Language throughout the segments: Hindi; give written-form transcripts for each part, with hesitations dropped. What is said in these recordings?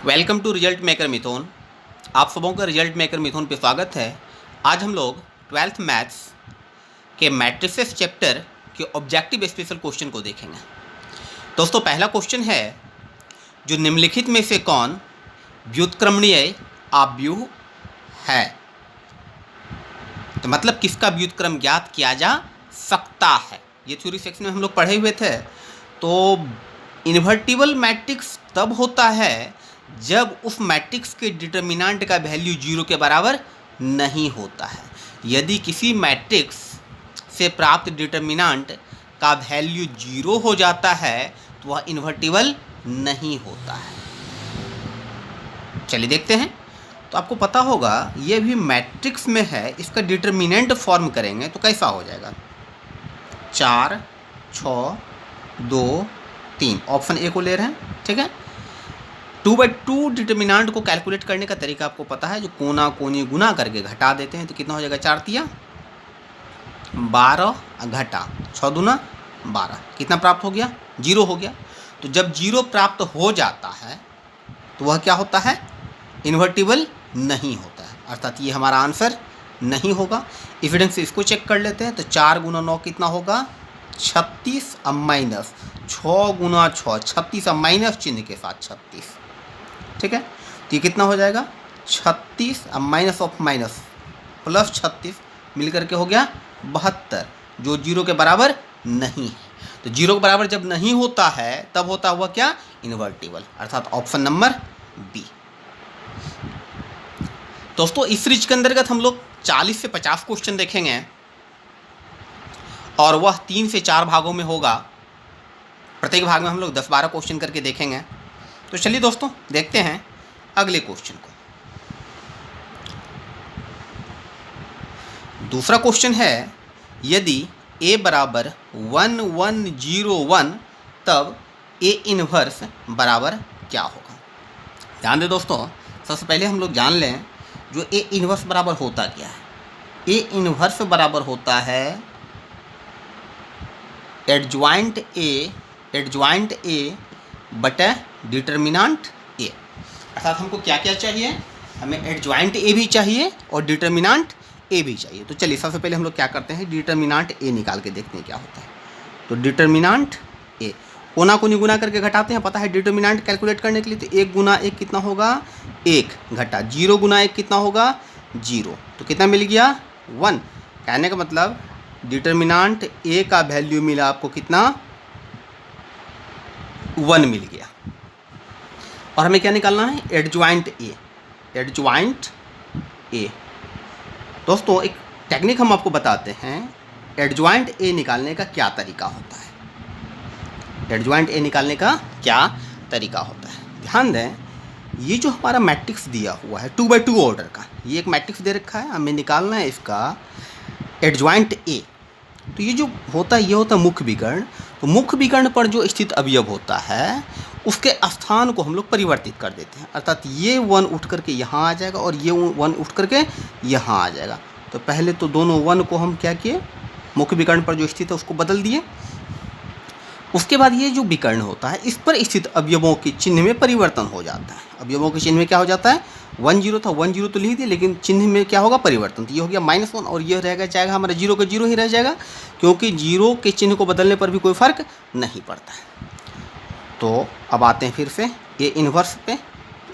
वेलकम टू रिजल्ट मेकर मिथुन। आप सबों का रिजल्ट मेकर मिथुन पे स्वागत है। आज हम लोग 12th मैथ्स के मैट्रिसेस चैप्टर के ऑब्जेक्टिव स्पेशल क्वेश्चन को देखेंगे। दोस्तों, पहला क्वेश्चन है, जो निम्नलिखित में से कौन व्युत्क्रमणीय आव्यूह है? तो मतलब किसका व्युत्क्रम ज्ञात किया जा सकता है। ये थ्योरी सेक्शन में हम लोग पढ़े हुए थे। तो इन्वर्टिबल मैट्रिक्स तब होता है जब उस मैट्रिक्स के डिटर्मिनेंट का वैल्यू 0 के बराबर नहीं होता है। यदि किसी मैट्रिक्स से प्राप्त डिटर्मिनेंट का वैल्यू 0 हो जाता है तो वह इन्वर्टिबल नहीं होता है। चलिए देखते हैं। तो आपको पता होगा ये भी मैट्रिक्स में है, इसका डिटर्मिनेंट फॉर्म करेंगे तो कैसा हो जाएगा? 4, 6, 2, 3। ऑप्शन ए को ले रहे हैं, ठीक है। 2/2 डिटर्मिनेंट को कैलकुलेट करने का तरीका आपको पता है, जो कोना कोनी गुना करके घटा देते हैं तो कितना हो जाएगा? 4 तिया 12 घटा 6 दूना 12, कितना प्राप्त हो गया? 0 हो गया। तो जब 0 प्राप्त हो जाता है तो वह क्या होता है? इन्वर्टिबल नहीं होता है, अर्थात ये हमारा आंसर नहीं होगा। एविडेंस से इसको चेक कर लेते हैं। तो 4 गुना 9 कितना होगा? 36 अब माइनस 6 गुना 6, 36 अब माइनस चिन्ह के साथ 36, ठीक है। तो ये कितना हो जाएगा? 36 अब माइनस ऑफ माइनस प्लस 36 मिलकर के हो गया 72, जो 0 के बराबर नहीं है। तो 0 के बराबर जब नहीं होता है तब होता हुआ क्या? इन्वर्टिबल, अर्थात ऑप्शन नंबर बी। दोस्तों, इस सीरीज के अंतर्गत हम लोग 40 से 50 क्वेश्चन देखेंगे और वह 3 से 4 भागों में होगा। प्रत्येक भाग में हम लोग 10-12 क्वेश्चन करके देखेंगे। तो चलिए दोस्तों देखते हैं अगले क्वेश्चन को। दूसरा क्वेश्चन है, यदि a बराबर 1, 1, 0, 1 तब a इनवर्स बराबर क्या होगा? ध्यान दें दोस्तों, सबसे पहले हम लोग जान लें जो a इनवर्स बराबर होता क्या है। a इनवर्स बराबर होता है एडज्वाइंट a बटा डिटर्मिनेंट a। अर्थात हमको क्या क्या चाहिए? हमें एडज्वाइंट a भी चाहिए और डिटर्मिनेंट a भी चाहिए। तो चलिए सबसे पहले हम लोग क्या करते हैं, डिटर्मिनेंट a निकाल के देखते हैं क्या होता है। तो डिटर्मिनेंट a कोना कोनी गुना करके घटाते हैं, पता है डिटर्मिनेंट कैलकुलेट करने के लिए। तो 1 गुना 1 कितना होगा? 1 घटा 0 गुना 1 कितना होगा? 0। तो कितना मिल गया? 1। कहने का मतलब डिटर्मिनेंट a का वैल्यू मिला आपको कितना? 1 मिल गया। और हमें क्या निकालना है? Adjoint a। एडज्वाइंट a दोस्तों, एक टेक्निक हम आपको बताते हैं। एडज्वाइंट a निकालने का क्या तरीका होता है? एडज्वाइंट a निकालने का क्या तरीका होता है? ध्यान दें, ये जो हमारा मैट्रिक्स दिया हुआ है 2/2 ऑर्डर का, ये एक मैट्रिक्स दे रखा है, हमें निकालना है इसका एडज्वाइंट a। तो ये जो होता है ये होता है मुख्य विकर्ण। तो मुख्य विकर्ण पर जो स्थित अवयव होता है उसके स्थान को हम लोग परिवर्तित कर देते हैं, अर्थात ये 1 उठ करके यहाँ आ जाएगा और ये 1 उठ करके यहाँ आ जाएगा। तो पहले तो दोनों 1 को हम क्या किए? मुख्य विकर्ण पर जो स्थित है उसको बदल दिए। उसके बाद ये जो विकर्ण होता है इस पर स्थित अवयवों के चिन्ह में परिवर्तन हो जाता है। अवयवों के चिन्ह में क्या हो जाता है? 1 0 था, 1 0 तो लिख दिए, लेकिन चिन्ह में क्या होगा? परिवर्तन। तो ये हो गया -1 और ये रहेगा जाएगा हमारा 0 का 0 ही रह जाएगा, क्योंकि 0 के चिन्ह को बदलने पर भी कोई फर्क नहीं पड़ता है। तो अब आते हैं फिर से ये इन्वर्स पे।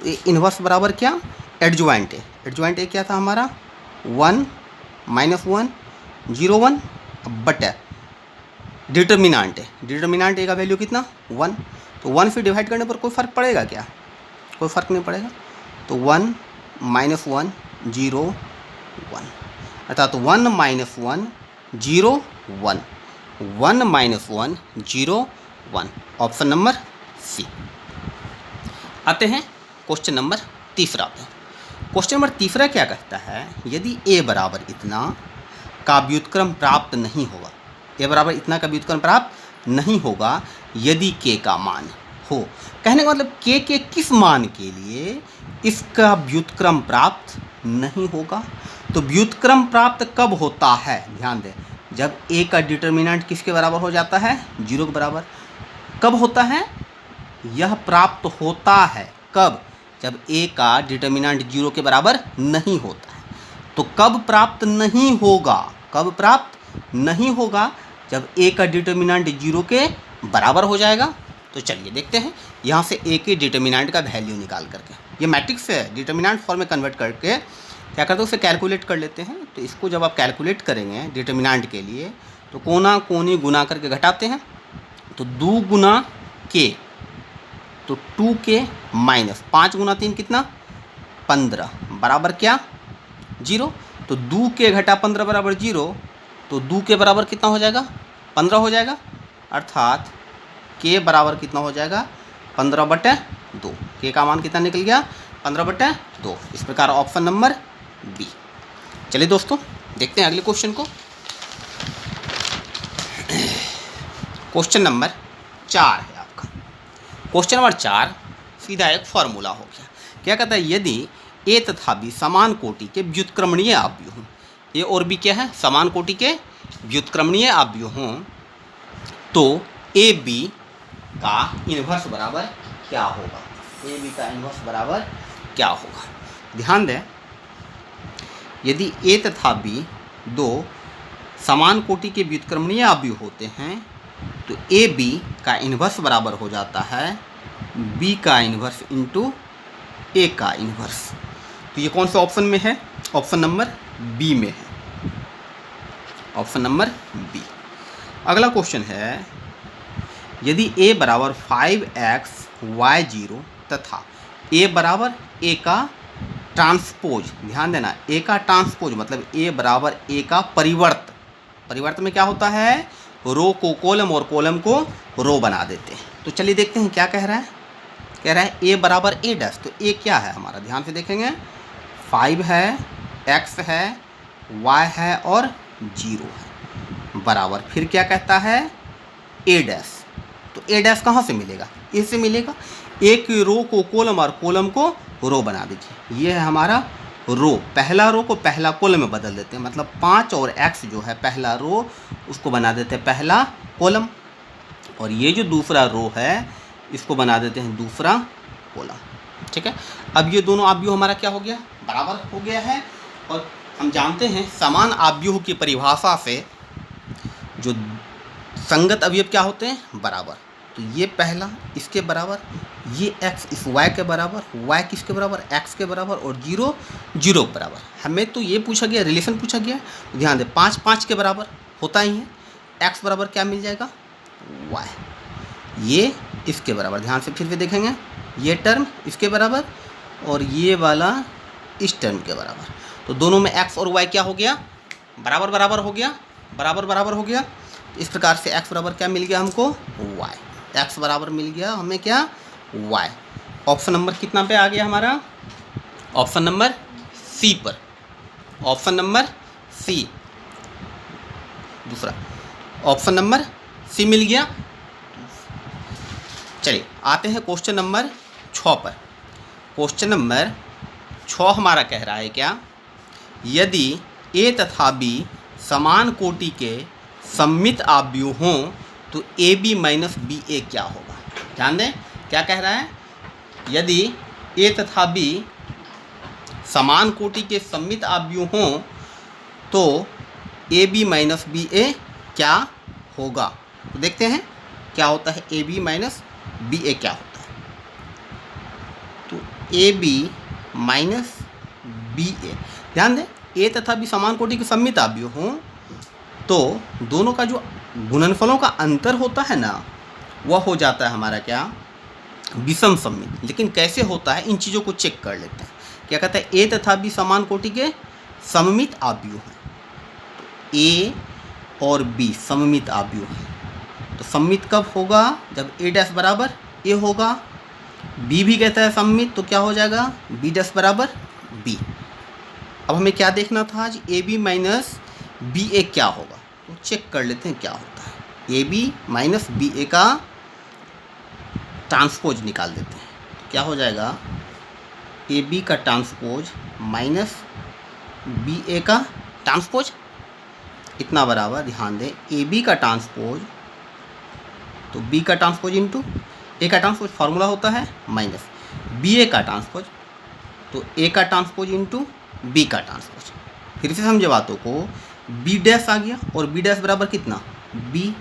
ये इन्वर्स बराबर क्या? एडज्वाइंट ए। एडज्वाइंट ए क्या था हमारा? 1 -1 0 1 बटा डिटर्मिनेंट है। डिटर्मिनेंट ए का वैल्यू कितना? 1। तो 1 से डिवाइड करने पर कोई फ़र्क पड़ेगा क्या? कोई फ़र्क नहीं पड़ेगा। तो 1 -1 0 1, अर्थात 1 -1 0 1, 1 -1 0 1, ऑप्शन नंबर सी। आते हैं क्वेश्चन नंबर तीसरा पे। क्वेश्चन नंबर तीसरा क्या कहता है, यदि a बराबर इतना का व्युत्क्रम प्राप्त नहीं होगा। a बराबर इतना का व्युत्क्रम प्राप्त नहीं होगा यदि k का मान हो। कहने का मतलब k के किस मान के लिए इसका व्युत्क्रम प्राप्त नहीं होगा? तो व्युत्क्रम प्राप्त कब होता है? ध्यान दें, जब a का डिटर्मिनेंट किसके बराबर हो जाता है? 0 के बराबर। कब होता है? यह प्राप्त होता है कब? जब ए का डिटर्मिनेंट 0 के बराबर नहीं होता है। तो कब प्राप्त नहीं होगा, कब प्राप्त नहीं होगा, जब ए का डिटर्मिनेंट 0 के बराबर हो जाएगा। तो चलिए देखते हैं यहाँ से ए के डिटर्मिनेंट का वैल्यू निकाल करके, ये मैट्रिक्स है, डिटर्मिनेंट फॉर्म में कन्वर्ट करके क्या करते हैं, उसे कैलकुलेट कर लेते हैं। तो इसको जब आप कैलकुलेट करेंगे डिटर्मिनेंट के लिए, तो कोना कोनी गुना करके घटाते हैं। तो 2 गुना के, तो 2k माइनस 5 गुना 3 कितना 15 बराबर क्या 0। तो 2k घटा 15 बराबर 0, तो 2 के बराबर कितना हो जाएगा 15 हो जाएगा, अर्थात k बराबर कितना हो जाएगा 15/2। k का मान कितना निकल गया 15/2। इस प्रकार ऑप्शन नंबर बी। चलिए दोस्तों देखते हैं अगले क्वेश्चन को। क्वेश्चन नंबर 4 है आपका। क्वेश्चन नंबर 4 सीधा एक फॉर्मूला हो गया। क्या कहता है, यदि ए तथा बी समान कोटि के व्युत्क्रमणीय आव्यूह हों, ए और बी क्या है समान कोटि के व्युत्क्रमणीय आव्यूह हों, तो ए बी का इन्वर्स बराबर क्या होगा, ए बी का इन्वर्स बराबर क्या होगा। ध्यान दें, यदि ए तथा बी दो समान कोटि के व्युत्क्रमणीय आव्यूह होते हैं, तो ए बी का इन्वर्स बराबर हो जाता है बी का इन्वर्स इंटू ए का इन्वर्स। तो ये कौन से ऑप्शन में है, ऑप्शन नंबर बी में है, ऑप्शन नंबर बी। अगला क्वेश्चन है, यदि a बराबर 5x/y0 तथा a बराबर a का ट्रांसपोज, ध्यान देना a का ट्रांसपोज मतलब a बराबर a का परिवर्त, परिवर्त में क्या होता है रो को कॉलम और कॉलम को रो बना देते हैं। तो चलिए देखते हैं क्या कह रहा है, कह रहा है a बराबर a डैश। तो a क्या है हमारा, ध्यान से देखेंगे 5 है, x है, y है और 0 है, बराबर फिर क्या कहता है a डैश। तो a डैश कहाँ से मिलेगा, a से मिलेगा। एक रो को कॉलम और कॉलम को रो बना दीजिए, ये है हमारा रो, पहला रो को पहला कॉलम में बदल देते हैं, मतलब 5 और x जो है पहला रो उसको बना देते हैं पहला कॉलम, और ये जो दूसरा रो है इसको बना देते हैं दूसरा कॉलम। ठीक है, अब ये दोनों आव्यूह हमारा क्या हो गया बराबर हो गया है। और हम जानते हैं समान आव्यूह की परिभाषा से जो संगत अवयव क्या होते हैं बराबर। तो ये पहला इसके बराबर, ये x इस y के बराबर, y किसके बराबर x के बराबर और 0 0 के बराबर। हमें तो ये पूछा गया, रिलेशन पूछा गया, तो ध्यान दें 5 5 के बराबर होता ही है, x बराबर क्या मिल जाएगा y, ये इसके बराबर, ध्यान से फिर से देखेंगे ये टर्म इसके बराबर और ये वाला इस टर्म के बराबर। तो दोनों में x और y क्या हो गया बराबर बराबर हो गया, बराबर बराबर हो गया। इस प्रकार से x बराबर क्या मिल गया हमको y, x बराबर मिल गया हमें क्या y। ऑप्शन नंबर कितना पे आ गया हमारा, ऑप्शन नंबर सी पर, ऑप्शन नंबर सी, दूसरा ऑप्शन नंबर सी मिल गया। चलिए आते हैं क्वेश्चन नंबर 6 पर। क्वेश्चन नंबर 6 हमारा कह रहा है क्या, यदि a तथा b समान कोटि के सममित आव्यूह हों तो ए बी माइनस बी ए क्या होगा। ध्यान दें क्या कह रहा है, यदि ए तथा बी समान कोटि के सममित आव्यूह हों तो ए बी माइनस बी ए क्या होगा। तो देखते हैं क्या होता है ए बी माइनस बी ए क्या होता है। तो ए बी माइनस बी ए, ध्यान दें ए तथा बी समान कोटि के सममित आव्यूह हों तो दोनों का जो गुणनफलों का अंतर होता है ना वह हो जाता है हमारा क्या विषम सममित। लेकिन कैसे होता है इन चीज़ों को चेक कर लेते हैं। क्या कहता है ए तथा बी समान कोटि के सममित आव्यूह हैं, तो ए और बी सममित आव्यूह हैं। तो सममित कब होगा, जब ए डैश बराबर ए होगा, बी भी कहता है सममित, तो क्या हो जाएगा बी डैश बराबर बी। अब हमें क्या देखना था आज, ए बी माइनस बी ए क्या होगा, तो चेक कर लेते हैं क्या होता है। ए बी माइनस बी ए का ट्रांसपोज निकाल देते हैं, तो क्या हो जाएगा ए बी का ट्रांसपोज माइनस बी ए का ट्रांसपोज, इतना बराबर, ध्यान दें ए बी का ट्रांसपोज तो बी का ट्रांसपोज इंटू ए का ट्रांसपोज, फार्मूला होता है माइनस बी ए का ट्रांसपोज तो ए का ट्रांसपोज इंटू बी का ट्रांसपोज। फिर से समझे बातों को, बी डैश आ गया और बी डैश बराबर कितना बी,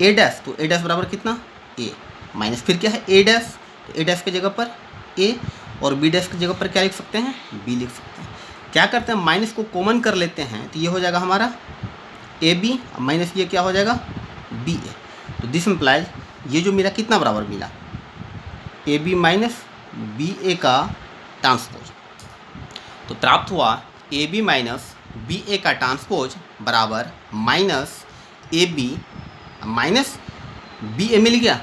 ए डैश तो ए डैश बराबर कितना ए, माइनस फिर क्या है ए डैश, तो ए डैश की जगह पर ए और बी डैश की जगह पर क्या लिख सकते हैं बी लिख सकते हैं। क्या करते हैं माइनस को कॉमन कर लेते हैं तो ये हो जाएगा हमारा ए बी, माइनस ये क्या हो जाएगा बी ए। तो दिस इम्प्लाइज ये जो मेरा कितना बराबर मिला A B minus B A का ट्रांसपोज। तो प्राप्त हुआ A B minus B A का ट्रांसपोज बराबर minus A B minus B A मिल गया,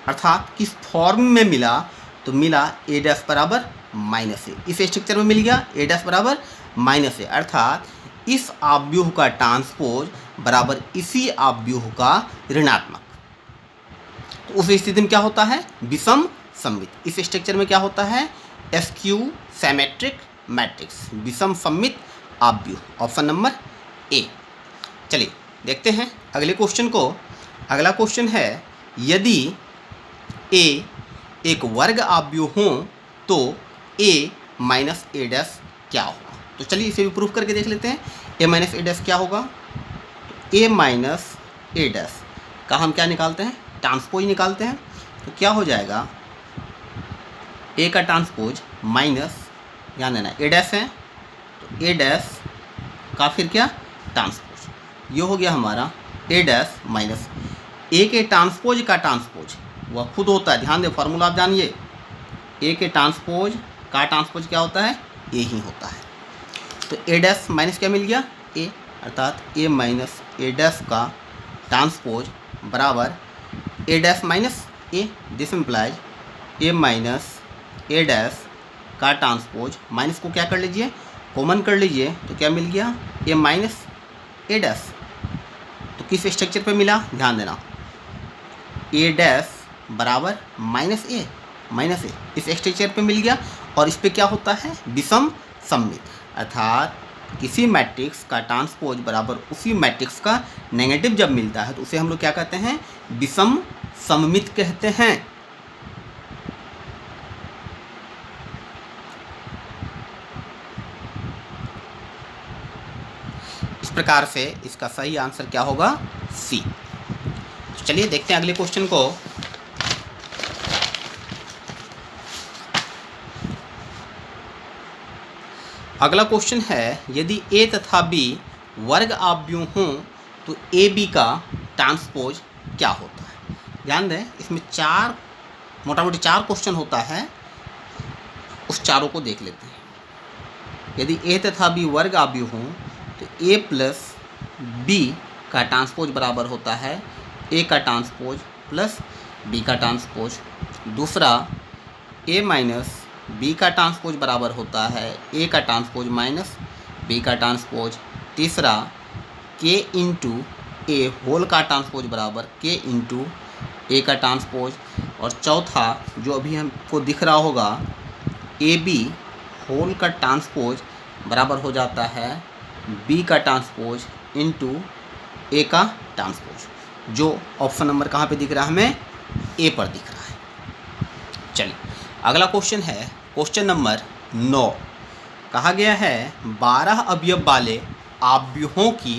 अर्थात किस फॉर्म में मिला तो मिला ए डैश बराबर माइनस ए, इस स्ट्रक्चर में मिल गया ए डैश बराबर माइनस ए, अर्थात इस आव्यूह का ट्रांसपोज बराबर इसी आव्यूह का ऋणात्मक। तो उस स्थिति में क्या होता है विषम सममित। इस स्ट्रक्चर में क्या होता है स्क्यू सिमेट्रिक मैट्रिक्स, विषम सममित आव्यूह, ऑप्शन नंबर ए। चलिए देखते हैं अगले क्वेश्चन को। अगला क्वेश्चन है यदि ए एक वर्ग आव्यूह हो तो ए माइनस ए डैश क्या होगा। तो चलिए इसे भी प्रूफ करके देख लेते हैं। ए माइनस ए डैश क्या होगा, तो ए माइनस ए डैश का हम क्या निकालते हैं ट्रांसपोज निकालते हैं। तो क्या हो जाएगा ए का ट्रांसपोज माइनस, ध्यान देना ए डैश है तो ए डैश का फिर क्या ट्रांसपोज, ये हो गया हमारा ए डैश माइनस ए के ट्रांसपोज का ट्रांसपोज वह खुद होता है, ध्यान दे फॉर्मूला आप जानिए, ए के ट्रांसपोज का ट्रांसपोज क्या होता है ए ही होता है। तो ए डैश माइनस क्या मिल गया ए, अर्थात ए माइनस ए डैश का ट्रांसपोज बराबर A dash minus A, this implies A minus A dash का ट्रांसपोज, माइनस को क्या कर लीजिए कॉमन कर लीजिए तो क्या मिल गया ए माइनस ए डैश। तो किस स्ट्रक्चर पे मिला ध्यान देना, ए डैश बराबर माइनस ए, इस स्ट्रक्चर पे मिल गया और इस पे क्या होता है विषम सममित, अर्थात किसी मैट्रिक्स का ट्रांसपोज बराबर उसी मैट्रिक्स का नेगेटिव जब मिलता है तो उसे हम लोग क्या कहते हैं विषम सममित कहते हैं। इस प्रकार से इसका सही आंसर क्या होगा सी। तो चलिए देखते हैं अगले क्वेश्चन को। अगला क्वेश्चन है यदि ए तथा बी वर्ग आव्यूह हों तो ए बी का ट्रांसपोज क्या होता है। ध्यान दें इसमें चार मोटा मोटी चार क्वेश्चन होता है, उस चारों को देख लेते हैं। यदि ए तथा बी वर्ग आव्यूह हों तो ए प्लस बी का ट्रांसपोज बराबर होता है ए का ट्रांसपोज प्लस बी का ट्रांसपोज। दूसरा ए माइनस बी का ट्रांसपोज बराबर होता है ए का ट्रांसपोज माइनस बी का ट्रांसपोज। तीसरा के इंटू ए होल का ट्रांसपोज बराबर के इंटू ए का ट्रांसपोज। और चौथा जो अभी हमको दिख रहा होगा ए बी होल का ट्रांसपोज बराबर हो जाता है बी का ट्रांसपोज इंटू ए का ट्रांसपोज, जो ऑप्शन नंबर कहाँ पे दिख रहा है हमें ए पर दिख रहा है। चलिए अगला क्वेश्चन है क्वेश्चन नंबर 9। कहा गया है 12 अवयव वाले आव्यूहों की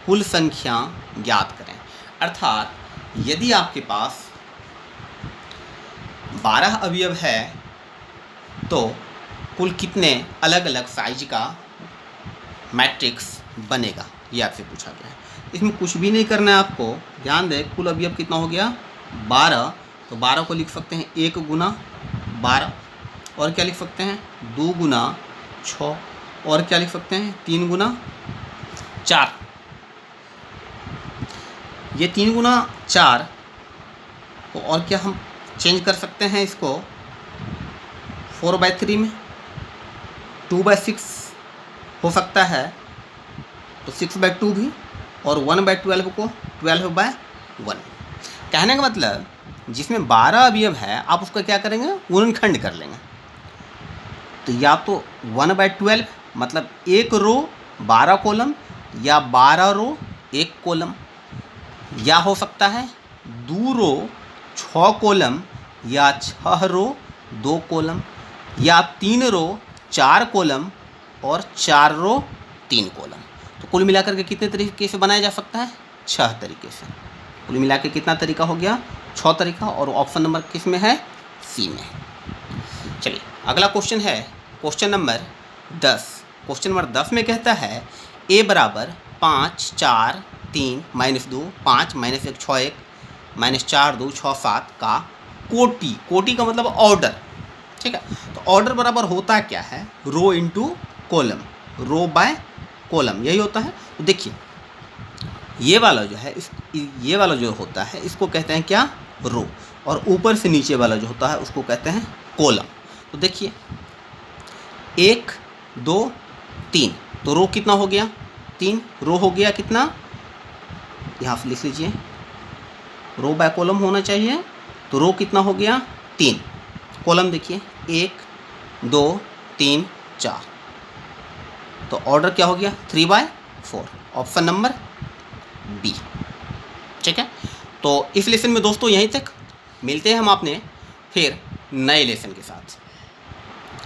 कुल संख्या ज्ञात करें। अर्थात यदि आपके पास 12 अवयव है तो कुल कितने अलग अलग साइज का मैट्रिक्स बनेगा, ये आपसे पूछा गया है। इसमें कुछ भी नहीं करना है आपको, ध्यान दें कुल अवयव कितना हो गया 12, तो 12 को लिख सकते हैं 1 गुना 12, और क्या लिख सकते हैं 2 गुना 6, और क्या लिख सकते हैं 3 गुना 4। ये 3 गुना 4 को और क्या हम चेंज कर सकते हैं इसको 4/3 में, 2/6 हो सकता है तो 6/2 भी, और 1/12 को 12/1। कहने का मतलब जिसमें 12 अवयव है आप उसका क्या करेंगे गुणनखंड कर लेंगे। तो या तो 1/12 मतलब 1 रो 12 कॉलम, या 12 रो 1 कॉलम, या हो सकता है 2 रो 6 कॉलम, या 6 रो 2 कॉलम, या 3 रो 4 कॉलम और 4 रो 3 कॉलम। तो कुल मिलाकर के कितने तरीके से बनाया जा सकता है? 6 तरीके से। कुल मिला के कितना तरीका हो गया? 6 तरीका। और ऑप्शन नंबर किस में है? सी में। चलिए अगला क्वेश्चन है क्वेश्चन नंबर 10। क्वेश्चन नंबर 10 में कहता है ए बराबर 5 4 3 -2 5 -1 6 1 -4 2 6 7 का कोटि। कोटि का मतलब ऑर्डर, ठीक है। तो ऑर्डर बराबर होता क्या है? Row into column, row by column, यही होता है। तो देखिए ये वाला जो है ये वाला जो होता है इसको कहते हैं क्या? रो। और ऊपर से नीचे वाला जो होता है उसको कहते हैं कॉलम। तो देखिए 1 2 3, तो रो कितना हो गया? 3। रो हो गया कितना? यहाँ से लिख लीजिए, रो बाय कॉलम होना चाहिए। तो रो कितना हो गया? 3। कॉलम देखिए 1 2 3 4, तो ऑर्डर क्या हो गया? 3/4, ऑप्शन नंबर बी, ठीक है। तो इस लेसन में दोस्तों यहीं तक। मिलते हैं हम आपने फिर नए लेसन के साथ।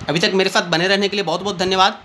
अभी तक मेरे साथ बने रहने के लिए बहुत बहुत धन्यवाद।